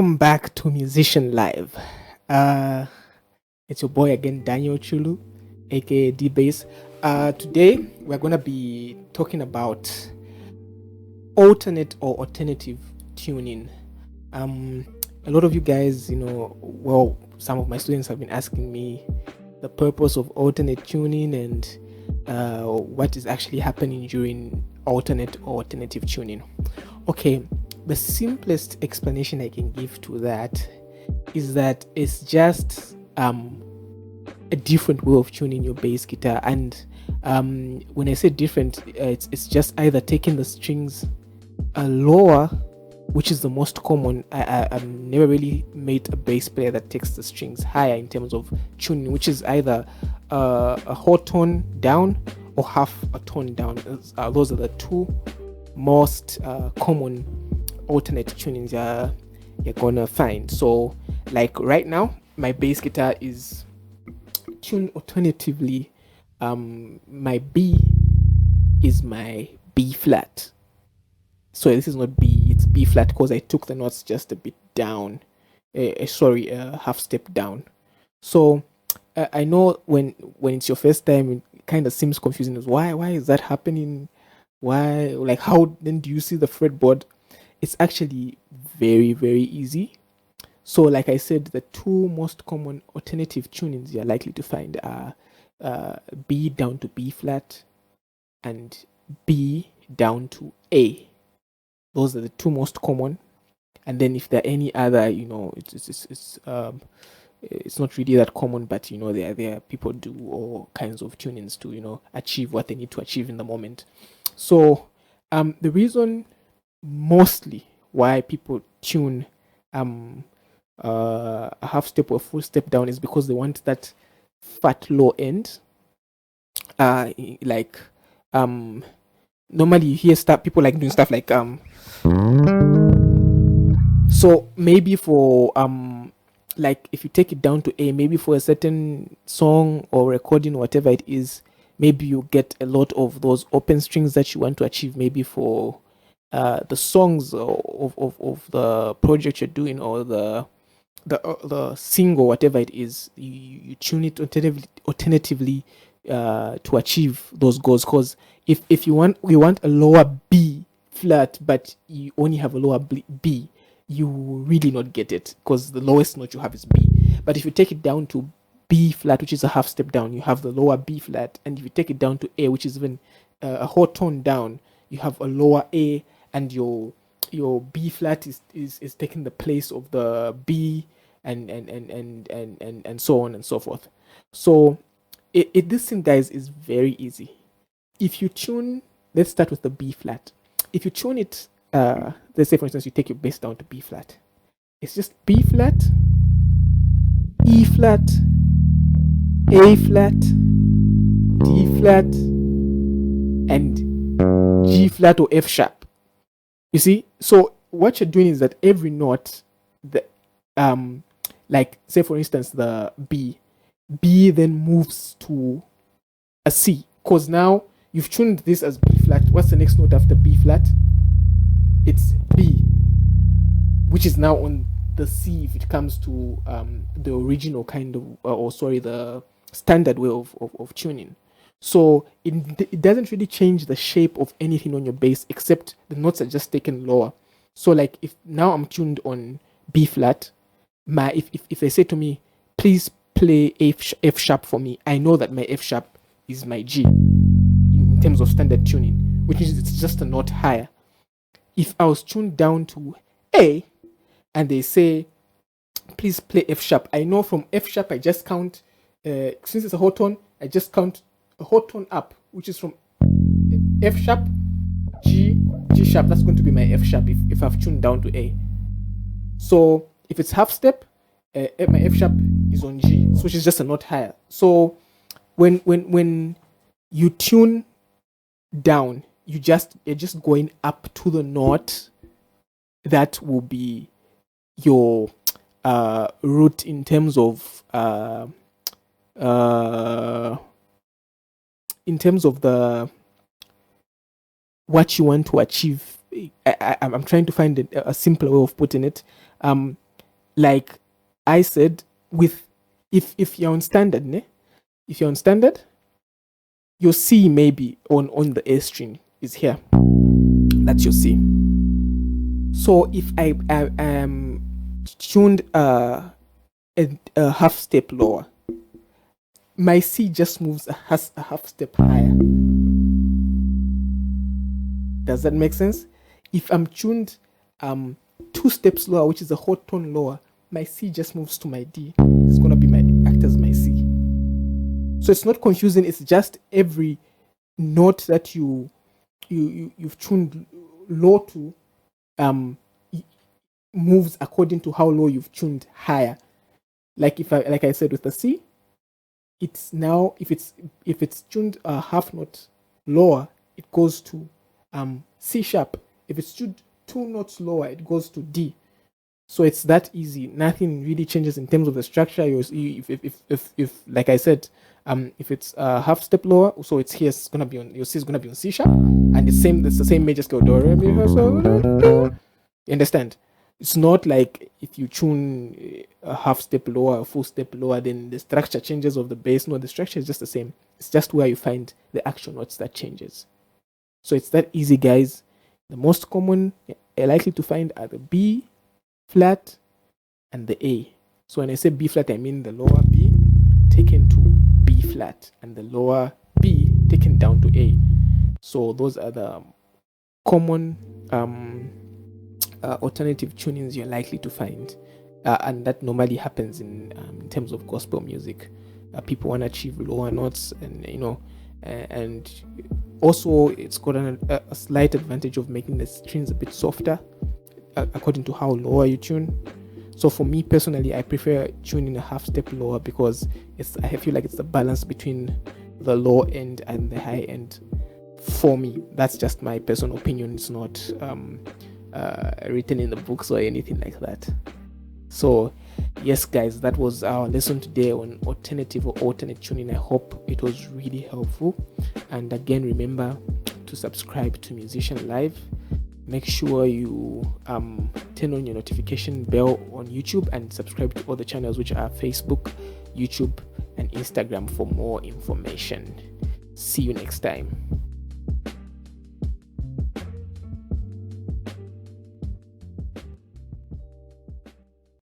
Welcome back to Musician Live. Uh, it's your boy again, Daniel Chulu, aka D Bass. Today we're gonna be talking about alternate or alternative tuning. Um, a lot of you guys, some of my students have been asking me the purpose of alternate tuning and what is actually happening during alternate or alternative tuning. Okay, the simplest explanation I can give to that is that it's just a different way of tuning your bass guitar. And when I say different, it's just either taking the strings lower, which is the most common. I've never really met a bass player that takes the strings higher in terms of tuning, which is either a whole tone down or half a tone down. Those are the two most common alternate tunings you're gonna find. So, like right now, my bass guitar is tuned alternatively. My B is my B flat. So this is not B, it's B flat because I took the notes just a bit down. Half step down. So I know when it's your first time, it kind of seems confusing. Why is that happening? Why, like, how then do you see the fretboard? It's actually very very easy. So, like I said, the two most common alternative tunings you're likely to find are B down to B flat and B down to A. Those are the two most common. And then if there are any other, it's not really that common, but there are people do all kinds of tunings to achieve what they need to achieve in the moment. So the reason mostly why people tune a half step or a full step down is because they want that fat low end. Like normally you hear stuff, people like doing stuff like so maybe for like if you take it down to A, maybe for a certain song or recording or whatever it is, maybe you get a lot of those open strings that you want to achieve, maybe for the songs of the project you're doing, or the single, whatever it is. You tune it alternatively to achieve those goals. Because if you want a lower B flat but you only have a lower B, you really not get it, because the lowest note you have is B. But if you take it down to B flat, which is a half step down, you have the lower B flat. And if you take it down to A, which is even a whole tone down, you have a lower A, and your B flat is taking the place of the B, and so on and so forth. So this thing, guys, is very easy. If you tune, let's start with the B flat. If you tune it, let's say for instance you take your bass down to B flat, it's just B flat, E flat, A flat, D flat, and G flat or F sharp. You see, so what you're doing is that every note, the like say for instance the B then moves to a C, because now you've tuned this as B flat. What's the next note after B flat? It's B, which is now on the C if it comes to the original kind of the standard way of tuning. So it doesn't really change the shape of anything on your bass, except the notes are just taken lower. So like if now I'm tuned on B flat, if they say to me, please play F sharp for me, I know that my F sharp is my G in terms of standard tuning, which means it's just a note higher. If I was tuned down to A and they say, please play F sharp, I know from F sharp I just count, since it's a whole tone, I just count a whole tone up, which is from F sharp, G sharp. That's going to be my F sharp if I've tuned down to A. So if it's half step, my F sharp is on G, which is just a note higher. So when you tune down, you're just going up to the note that will be your root in terms of the what you want to achieve. I'm trying to find a simpler way of putting it. like I said, with if you're on standard, ne? If you're on standard, your C maybe on the A string is here. That's your C. So if I am tuned a half step lower, my C just moves a half step higher. Does that make sense? If I'm tuned 2 steps lower, which is a whole tone lower, my C just moves to my D. It's gonna be act as my C. So it's not confusing. It's just every note that you've tuned low to moves according to how low you've tuned higher. Like I said with the C, it's now if it's tuned a half note lower, it goes to C sharp. If it's tuned 2 notes lower, it goes to D. So it's that easy. Nothing really changes in terms of the structure. If like I said, if it's a half step lower, so it's here. It's gonna be on your C is gonna be on C sharp, and it's the same major scale do re mi fa sol la do. You understand? It's not like if you tune a half step lower, a full step lower, then the structure changes of the bass. No, the structure is just the same. It's just where you find the actual notes that changes. So it's that easy, guys. The most common you're likely to find are the B flat and the A. So when I say B flat, I mean the lower B taken to B flat and the lower B taken down to A. So those are the common alternative tunings you're likely to find, and that normally happens in terms of gospel music. People want to achieve lower notes, and and also it's got a slight advantage of making the strings a bit softer according to how lower you tune. So for me personally, I prefer tuning a half step lower because I feel like it's the balance between the low end and the high end. For me, that's just my personal opinion. It's not written in the books or anything like that. So yes, guys, that was our lesson today on alternative or alternate tuning. I hope it was really helpful. And again, remember to subscribe to Musician Live. Make sure you turn on your notification bell on YouTube and subscribe to all the channels, which are Facebook, YouTube, and Instagram for more information. See you next time.